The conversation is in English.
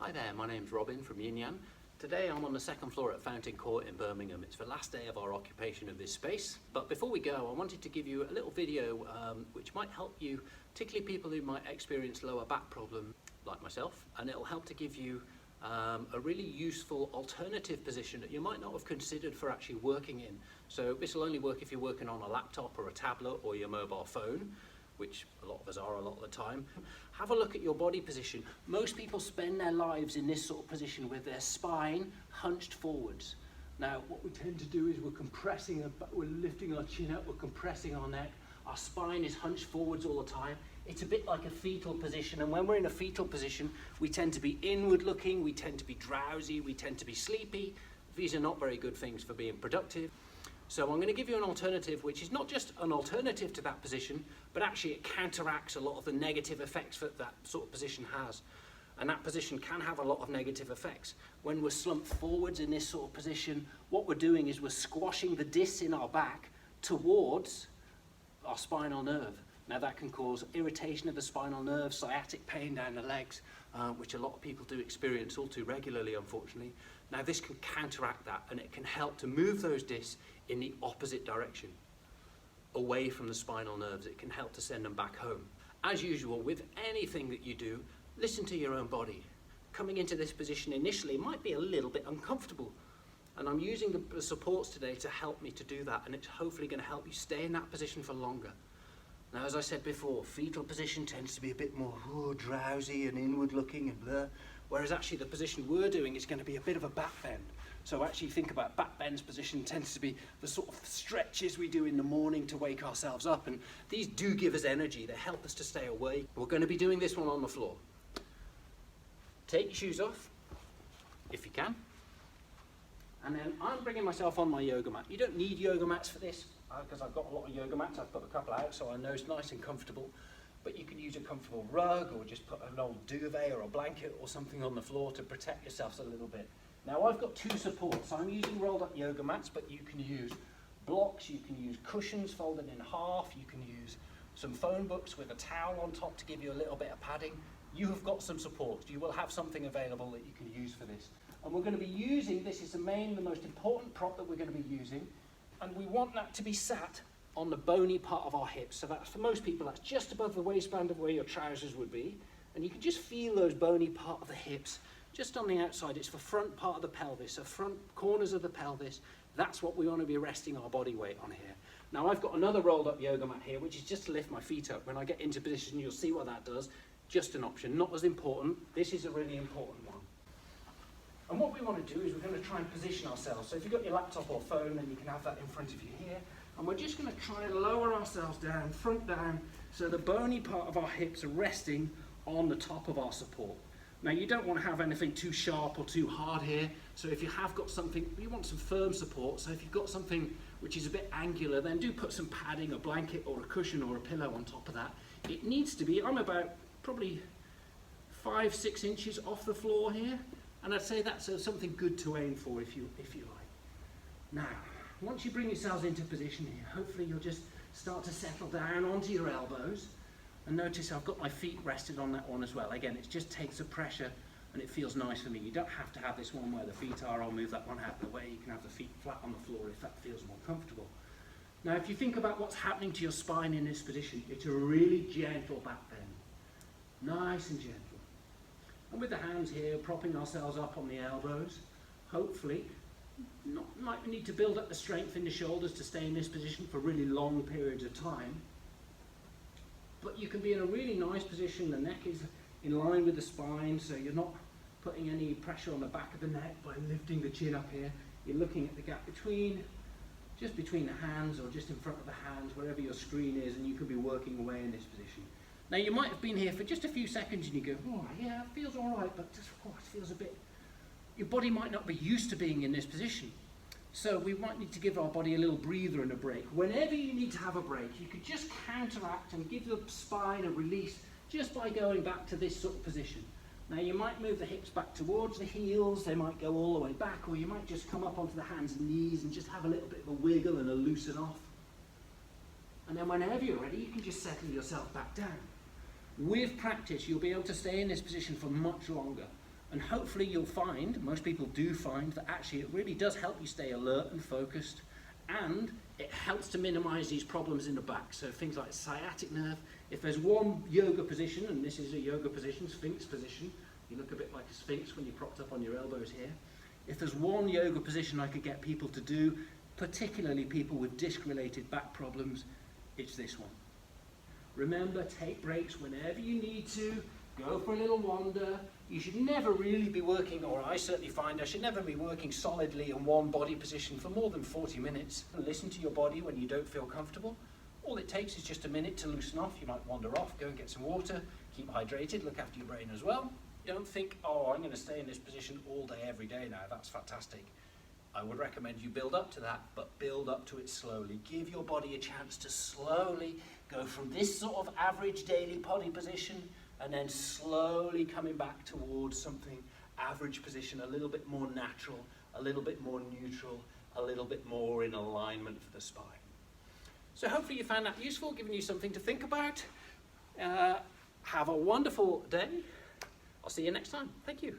Hi there, my name's Robin from Yin Yang. Today I'm on the second floor at Fountain Court in Birmingham. It's the last day of our occupation of this space. But before we go, I wanted to give you a little video which might help you, particularly people who might experience lower back problem like myself, and it'll help to give you a really useful alternative position that you might not have considered for actually working in. So this will only work if you're working on a laptop or a tablet or your mobile phone, which a lot of us are a lot of the time. Have a look at your body position. Most people spend their lives in this sort of position with their spine hunched forwards. Now, what we tend to do is we're lifting our chin up, we're compressing our neck, our spine is hunched forwards all the time. It's a bit like a fetal position, and when we're in a fetal position, we tend to be inward looking, we tend to be drowsy, we tend to be sleepy. These are not very good things for being productive. So I'm going to give you an alternative which is not just an alternative to that position, but actually it counteracts a lot of the negative effects that that sort of position has. And that position can have a lot of negative effects. When we're slumped forwards in this sort of position, what we're doing is we're squashing the discs in our back towards our spinal nerve. Now that can cause irritation of the spinal nerve, sciatic pain down the legs, which a lot of people do experience all too regularly, unfortunately. Now this can counteract that, and it can help to move those discs in the opposite direction, away from the spinal nerves. It can help to send them back home. As usual, with anything that you do, listen to your own body. Coming into this position initially might be a little bit uncomfortable, and I'm using the supports today to help me to do that, and it's hopefully going to help you stay in that position for longer. Now, as I said before, fetal position tends to be a bit more drowsy and inward looking and blur, whereas actually the position we're doing is going to be a bit of a back bend. So actually think about back bend's position tends to be the sort of stretches we do in the morning to wake ourselves up, and these do give us energy, they help us to stay awake. We're going to be doing this one on the floor. Take your shoes off, if you can, and then I'm bringing myself on my yoga mat. You don't need yoga mats for this, because I've got a lot of yoga mats. I've put a couple out so I know it's nice and comfortable, but you can use a comfortable rug or just put an old duvet or a blanket or something on the floor to protect yourselves a little bit. Now I've got two supports. I'm using rolled up yoga mats, but you can use blocks, you can use cushions folded in half, you can use some phone books with a towel on top to give you a little bit of padding. You have got some supports. You will have something available that you can use for this. And we're going to be using, this is the most important prop that we're going to be using, and we want that to be sat on the bony part of our hips. So that's, for most people, that's just above the waistband of where your trousers would be, and you can just feel those bony part of the hips just on the outside. It's the front part of the pelvis, the front corners of the pelvis. That's what we want to be resting our body weight on here. Now I've got another rolled up yoga mat here, which is just to lift my feet up. When I get into position, you'll see what that does. Just an option, not as important. This is a really important one. And what we want to do is we're going to try and position ourselves. So if you've got your laptop or phone, then you can have that in front of you here. And we're just going to try and lower ourselves down, front down, so the bony part of our hips are resting on the top of our support. Now you don't want to have anything too sharp or too hard here, so if you have got something, you want some firm support, so if you've got something which is a bit angular, then do put some padding, a blanket or a cushion or a pillow on top of that. It needs to be, I'm about probably 5-6 inches off the floor here, and I'd say that's something good to aim for if you like. Now, once you bring yourselves into position here, hopefully you'll just start to settle down onto your elbows. And notice I've got my feet rested on that one as well. Again, it just takes the pressure and it feels nice for me. You don't have to have this one where the feet are. I'll move that one out of the way. You can have the feet flat on the floor if that feels more comfortable. Now, if you think about what's happening to your spine in this position, it's a really gentle back bend. Nice and gentle. And with the hands here, propping ourselves up on the elbows, hopefully, might need to build up the strength in the shoulders to stay in this position for really long periods of time. But you can be in a really nice position. The neck is in line with the spine, so you're not putting any pressure on the back of the neck by lifting the chin up here. You're looking at the gap just between the hands or just in front of the hands, wherever your screen is, and you could be working away in this position. Now you might have been here for just a few seconds and you go, oh yeah, it feels all right, but just, oh, it feels a bit, your body might not be used to being in this position. So we might need to give our body a little breather and a break. Whenever you need to have a break, you could just counteract and give the spine a release just by going back to this sort of position. Now you might move the hips back towards the heels, they might go all the way back, or you might just come up onto the hands and knees and just have a little bit of a wiggle and a loosen off. And then whenever you're ready, you can just settle yourself back down. With practice, you'll be able to stay in this position for much longer. And hopefully you'll find, most people do find, that actually it really does help you stay alert and focused, and it helps to minimize these problems in the back. So things like sciatic nerve. If there's one yoga position, and this is a yoga position, Sphinx position, you look a bit like a sphinx when you're propped up on your elbows here. If there's one yoga position I could get people to do, particularly people with disc-related back problems, it's this one. Remember, take breaks whenever you need to. Go for a little wander. You should never really be working, or I certainly find I should never be working solidly in one body position for more than 40 minutes. Listen to your body when you don't feel comfortable. All it takes is just a minute to loosen off. You might wander off, go and get some water, keep hydrated, look after your brain as well. Don't think, oh, I'm going to stay in this position all day, every day now. That's fantastic. I would recommend you build up to that, but build up to it slowly. Give your body a chance to slowly go from this sort of average daily body position and then slowly coming back towards something average position, a little bit more natural, a little bit more neutral, a little bit more in alignment for the spine. So hopefully you found that useful, giving you something to think about. Have a wonderful day. I'll see you next time. Thank you.